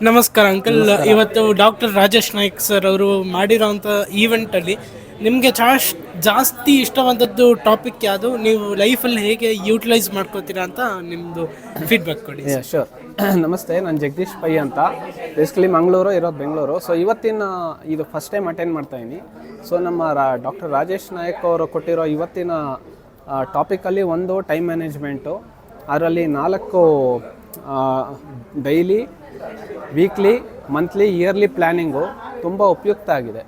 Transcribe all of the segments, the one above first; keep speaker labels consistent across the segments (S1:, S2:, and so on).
S1: ನಮಸ್ಕಾರ ಅಂಕಲ್. ಇವತ್ತು doctor Rajesh Naik sir ಅವರು ಮಾಡಿರೋಂಥ ಈವೆಂಟಲ್ಲಿ ನಿಮಗೆ ಜಾಸ್ತಿ ಇಷ್ಟವಾದದ್ದು ಟಾಪಿಕ್ ಯಾವುದು, ನೀವು ಲೈಫಲ್ಲಿ ಹೇಗೆ ಯೂಟಿಲೈಸ್ ಮಾಡ್ಕೋತೀರಾ ಅಂತ ನಿಮ್ಮದು ಫೀಡ್ಬ್ಯಾಕ್ ಕೊಡಿ.
S2: ಶೋರ್. ನಮಸ್ತೆ, ನಾನು ಜಗದೀಶ್ ಪೈ ಅಂತ. ಬೇಸಿಕಲಿ ಮಂಗಳೂರು, ಇರೋದು ಬೆಂಗಳೂರು. ಸೊ ಇವತ್ತಿನ ಇದು ಫಸ್ಟ್ ಟೈಮ್ ಅಟೆಂಡ್ ಮಾಡ್ತಾಯಿದ್ದೀನಿ. ಸೊ ನಮ್ಮ ಡಾಕ್ಟರ್ ರಾಜೇಶ್ ನಾಯ್ಕ್ ಅವರು ಕೊಟ್ಟಿರೋ ಇವತ್ತಿನ ಟಾಪಿಕಲ್ಲಿ ಒಂದು ಟೈಮ್ ಮ್ಯಾನೇಜ್ಮೆಂಟು, ಅದರಲ್ಲಿ 4 daily, weekly, monthly, yearly planning ತುಂಬ ಉಪಯುಕ್ತ ಆಗಿದೆ.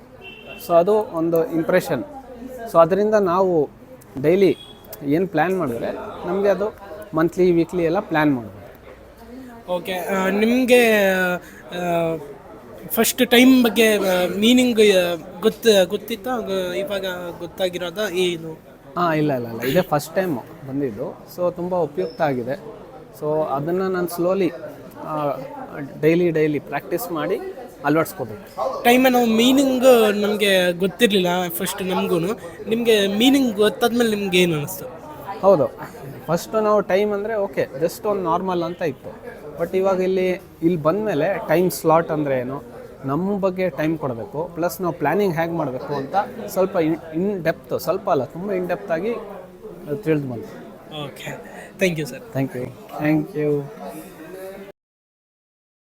S2: ಸೊ ಅದು ಒಂದು ಇಂಪ್ರೆಷನ್. ಸೊ ಅದರಿಂದ ನಾವು ಡೈಲಿ ಏನು ಪ್ಲ್ಯಾನ್ ಮಾಡಿದ್ರೆ ನಮಗೆ ಅದು ಮಂತ್ಲಿ, ವೀಕ್ಲಿ ಎಲ್ಲ ಪ್ಲ್ಯಾನ್ ಮಾಡ್ಬೋದು.
S1: ಓಕೆ, ನಿಮಗೆ ಫಸ್ಟ್ ಟೈಮ್ ಬಗ್ಗೆ ಮೀನಿಂಗ್ ಗೊತ್ತಿತ್ತಾ? ಇವಾಗ ಗೊತ್ತಾಗಿರೋದ ಏನು?
S2: ಇಲ್ಲ, ಇದೇ ಫಸ್ಟ್ ಟೈಮು ಬಂದಿದ್ದು. ಸೊ ತುಂಬ ಉಪಯುಕ್ತ ಆಗಿದೆ. ಸೊ ಅದನ್ನು ನಾನು ಸ್ಲೋಲಿ ಡೈಲಿ ಪ್ರಾಕ್ಟೀಸ್ ಮಾಡಿ ಅಳವಡಿಸ್ಕೋಬೇಕು.
S1: ಟೈಮ್ ನಾವು ಮೀನಿಂಗ್ ನಮಗೆ ಗೊತ್ತಿರಲಿಲ್ಲ ಫಸ್ಟ್ ನಮಗೂ. ನಿಮಗೆ ಮೀನಿಂಗ್ ಗೊತ್ತಾದ್ಮೇಲೆ ನಿಮ್ಗೆ ಏನು ಅನಿಸ್ತು?
S2: ಹೌದು, ಫಸ್ಟು ನಾವು ಟೈಮ್ ಅಂದರೆ ಓಕೆ ಜಸ್ಟ್ ಒಂದು ನಾರ್ಮಲ್ ಅಂತ ಇತ್ತು. ಬಟ್ ಇವಾಗ ಇಲ್ಲಿ ಬಂದಮೇಲೆ ಟೈಮ್ ಸ್ಲಾಟ್ ಅಂದರೆ ಏನು, ನಮ್ಮ ಬಗ್ಗೆ ಟೈಮ್ ಕೊಡಬೇಕು, ಪ್ಲಸ್ ನಾವು ಪ್ಲ್ಯಾನಿಂಗ್ ಹೇಗೆ ಮಾಡಬೇಕು ಅಂತ ಸ್ವಲ್ಪ ಇನ್ ಡೆಪ್ತ್, ಸ್ವಲ್ಪ ಅಲ್ಲ ತುಂಬ ಇನ್ ಡೆಪ್ತಾಗಿ ತಿಳಿದು ಬಂತು.
S1: Okay, thank you sir.
S2: Thank you.